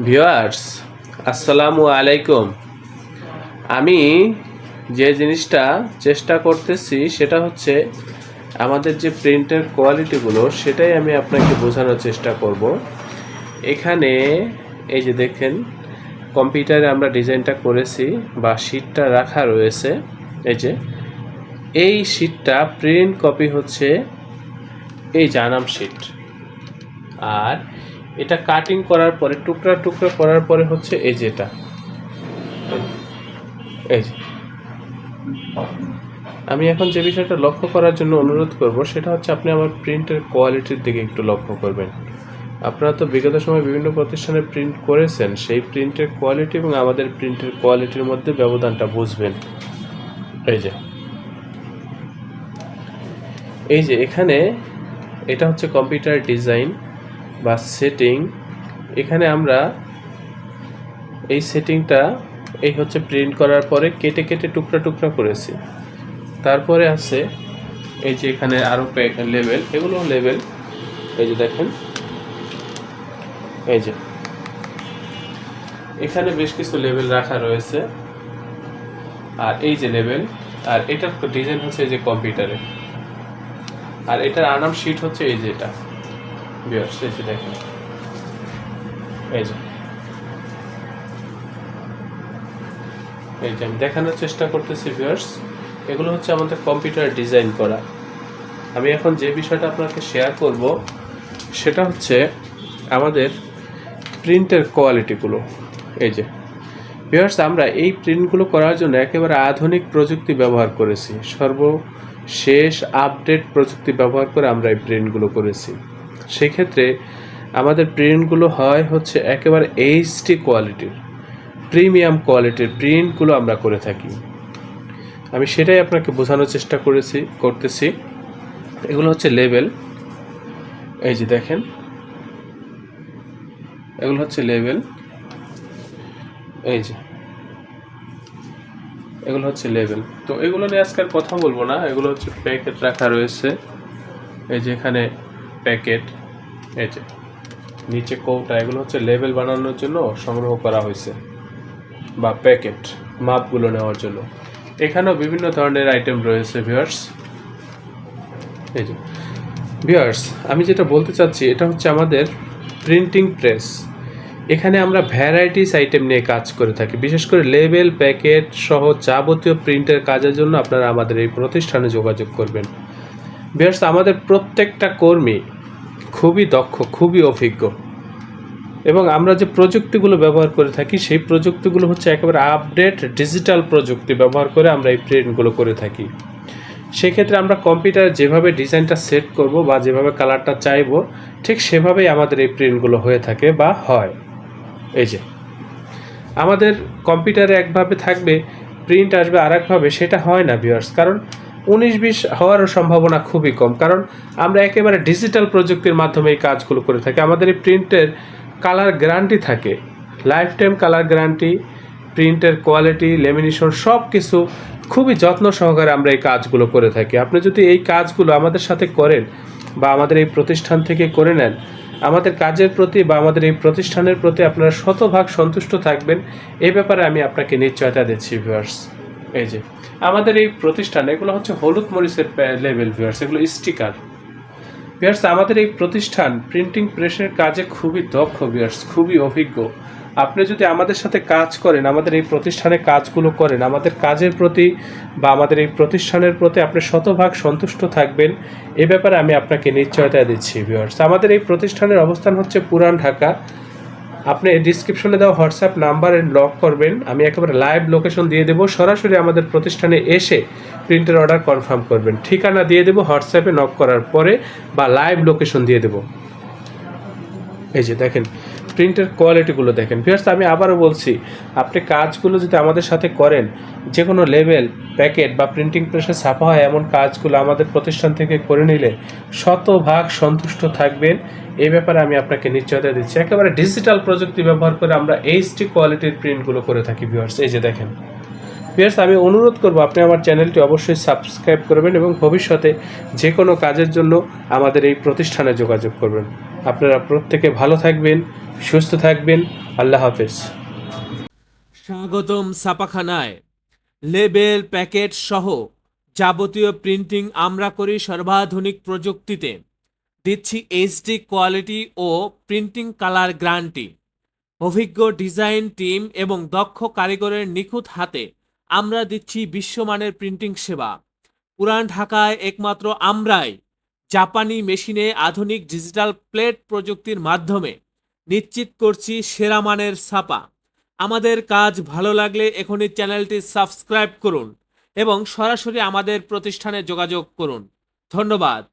Viewers, আসসালামু আলাইকুম। আমি যে জিনিসটা চেষ্টা করতেছি সেটা হচ্ছে আমাদের যে প্রিন্টের কোয়ালিটিগুলো সেটাই আমি আপনাকে বোঝানোর চেষ্টা করব। এখানে এই যে দেখেন, কম্পিউটারে আমরা ডিজাইনটা করেছি বা শিটটা রাখা রয়েছে। এই শিটটা প্রিন্ট কপি হচ্ছে এই জানাম শিট, আর এটা কাটিং করার পরে টুকরা টুকরা করার পরে হচ্ছে এই যেটা এই যে আমি এখন যে বিষয়টা লক্ষ্য করার জন্য অনুরোধ করব সেটা হচ্ছে আপনি আমার প্রিন্টের কোয়ালিটির দিকে একটু লক্ষ্য করবেন। আপনারা তো বিগত সময় বিভিন্ন প্রতিষ্ঠানে প্রিন্ট করেছেন, সেই প্রিন্টের কোয়ালিটি এবং আমাদের প্রিন্টের কোয়ালিটির মধ্যে ব্যবধানটা বুঝবেন। এই যে এখানে এটা হচ্ছে কম্পিউটার ডিজাইন বা সেটিং। এখানে আমরা এই সেটিংটা এই হচ্ছে প্রিন্ট করার পরে কেটে কেটে টুকরা টুকরা করেছি। তারপরে আছে এই যে এখানে আরও লেভেল, এগুলো লেভেল। এই যে দেখেন, এই যে এখানে বেশ কিছু লেভেল রাখা রয়েছে, আর এই যে লেভেল, আর এটার ডিজাইন হচ্ছে এই যে কম্পিউটারে, আর এটার আনাম শিট হচ্ছে এই যে এটা। ভিউয়ার্স, এই যে দেখেন, এই যে আমি দেখানোর চেষ্টা করতেছি ভিউয়ার্স, এগুলো হচ্ছে আমাদের কম্পিউটার ডিজাইন করা। আমি এখন যে বিষয়টা আপনাকে শেয়ার করব সেটা হচ্ছে আমাদের প্রিন্টের কোয়ালিটিগুলো। এই যে ভিউয়ার্স, আমরা এই প্রিন্টগুলো করার জন্য একেবারে আধুনিক প্রযুক্তি ব্যবহার করেছি, সর্বশেষ আপডেট প্রযুক্তি ব্যবহার করে আমরা এই প্রিন্টগুলো করেছি। সেক্ষেত্রে আমাদের প্রিন্টগুলো হচ্ছে একেবারে এইচডি কোয়ালিটির, প্রিমিয়াম কোয়ালিটির প্রিন্টগুলো আমরা করে থাকি। আমি সেটাই আপনাকে বোঝানোর চেষ্টা করতেছি। এগুলো হচ্ছে লেভেল। এই যে দেখেন, এগুলো হচ্ছে লেভেল। এই যে এগুলো হচ্ছে লেভেল। তো এগুলো নিয়ে আজকাল কথা বলবো না। এগুলো হচ্ছে প্যাকেট রাখা রয়েছে। এই যে এখানে প্যাকেট, এই যে নিচে কৌটা, এগুলো হচ্ছে লেভেল বানানোর জন্য সংগ্রহ করা হয়েছে, বা প্যাকেট মাপগুলো নেওয়ার জন্য। এখানেও বিভিন্ন ধরনের আইটেম রয়েছে ভিউয়ার্স। এই যে ভিউয়ার্স, আমি যেটা বলতে চাচ্ছি এটা হচ্ছে আমাদের প্রিন্টিং প্রেস। এখানে আমরা ভ্যারাইটিস আইটেম নিয়ে কাজ করে থাকি, বিশেষ করে লেবেল, প্যাকেট সহ যাবতীয় প্রিন্টের কাজের জন্য আপনারা আমাদের এই প্রতিষ্ঠানে যোগাযোগ করবেন। ভিউয়ার্স, আমাদের প্রত্যেকটা কর্মী খুবই দক্ষ, খুবই অভিজ্ঞ, এবং আমরা যে প্রযুক্তিগুলো ব্যবহার করে থাকি সেই প্রযুক্তিগুলো হচ্ছে একেবারে আপডেট ডিজিটাল প্রযুক্তি ব্যবহার করে আমরা এই প্রিন্টগুলো করে থাকি। সেক্ষেত্রে আমরা কম্পিউটারে যেভাবে ডিজাইনটা সেট করব বা যেভাবে কালারটা চাইবো ঠিক সেভাবেই আমাদের এই প্রিন্টগুলো হয়ে থাকে বা হয়। এই যে আমাদের কম্পিউটারে একভাবে থাকবে, প্রিন্ট আসবে আর একভাবে, সেটা হয় না ভিউয়ার্স। কারণ 19-20 হওয়ারও সম্ভাবনা খুবই কম, কারণ আমরা একেবারে ডিজিটাল প্রযুক্তির মাধ্যমে এই কাজগুলো করে থাকি। আমাদের এই প্রিন্টের কালার গ্যারান্টি থাকে, লাইফ টাইম কালার গ্যারান্টি, প্রিন্টের কোয়ালিটি, লেমিনেশন সব কিছু খুবই যত্ন সহকারে আমরা এই কাজগুলো করে থাকি। আপনি যদি এই কাজগুলো আমাদের সাথে করেন বা আমাদের এই প্রতিষ্ঠান থেকে করে নেন, আমাদের কাজের প্রতি বা আমাদের এই প্রতিষ্ঠানের প্রতি আপনারা শতভাগ সন্তুষ্ট থাকবেন, এই ব্যাপারে আমি আপনাকে নিশ্চয়তা দিচ্ছি ভিউয়ার্স। এই যে আমাদের এই প্রতিষ্ঠান, এগুলো হচ্ছে হলুদ মরিচের লেবেল ভিউয়ার্স, এগুলো স্টিকার। ভিউয়ার্স, আমাদের এই প্রতিষ্ঠান প্রিন্টিং প্রেসের কাজে খুবই দক্ষ ভিউয়ার্স, খুবই অভিজ্ঞ। আপনি যদি আমাদের সাথে কাজ করেন, আমাদের এই প্রতিষ্ঠানে কাজগুলো করেন, আমাদের কাজের প্রতি বা আমাদের এই প্রতিষ্ঠানের প্রতি আপনি শতভাগ সন্তুষ্ট থাকবেন, এ ব্যাপারে আমি আপনাকে নিশ্চয়তা দিচ্ছি ভিউয়ার্স। আমাদের এই প্রতিষ্ঠানের অবস্থান হচ্ছে পুরান ঢাকা। আপনি ডিসক্রিপশনে দেওয়া হোয়াটসঅ্যাপ নাম্বারে লক করবেন, আমি একেবারে লাইভ লোকেশন দিয়ে দেবো। সরাসরি আমাদের প্রতিষ্ঠানে এসে প্রিন্টের অর্ডার কনফার্ম করবেন, ঠিকানা দিয়ে দেবো হোয়াটসঅ্যাপে নক করার পরে, বা লাইভ লোকেশন দিয়ে দেবো। এই যে দেখেন প্রিন্টের কোয়ালিটিগুলো দেখেন ভিউয়ার্স। আমি আবারও বলছি, আপনি কাজগুলো যদি আমাদের সাথে করেন, যে কোনো লেবেল, প্যাকেট বা প্রিন্টিং প্রেসে ছাপা হয় এমন কাজগুলো আমাদের প্রতিষ্ঠান থেকে করে নিলে শতভাগ সন্তুষ্ট থাকবেন, এই ব্যাপারে আমি আপনাকে নিশ্চয়তা দিচ্ছি। একেবারে ডিজিটাল প্রযুক্তি ব্যবহার করে আমরা এইচডি কোয়ালিটির প্রিন্টগুলো করে থাকি ভিউয়ার্স। এই যে দেখেন ভিউয়ার্স, আমি অনুরোধ করব আপনি আমার চ্যানেলটি অবশ্যই সাবস্ক্রাইব করবেন এবং ভবিষ্যতে যে কোনো কাজের জন্য আমাদের এই প্রতিষ্ঠানে যোগাযোগ করবেন। আপনারা প্রত্যেকে ভালো থাকবেন, সুস্থ থাকবেন। আল্লাহ হাফেজ। স্বাগতম ছাপাখানায়। লেবেল, প্যাকেট সহ যাবতীয় প্রিন্টিং আমরা করি সর্বাধুনিক প্রযুক্তিতে। দিচ্ছি এইচডি কোয়ালিটি ও প্রিন্টিং কালার গ্যারান্টি। অভিজ্ঞ ডিজাইন টিম এবং দক্ষ কারিগরের নিখুঁত হাতে আমরা দিচ্ছি বিশ্বমানের প্রিন্টিং সেবা। পুরান ঢাকায় একমাত্র আমরাই জাপানি মেশিনে আধুনিক ডিজিটাল প্লেট প্রযুক্তির মাধ্যমে নিশ্চিত করছি সেরা মানের ছাপা। আমাদের কাজ ভালো লাগলে এখনই চ্যানেলটি সাবস্ক্রাইব করুন এবং সরাসরি আমাদের প্রতিষ্ঠানে যোগাযোগ করুন। ধন্যবাদ।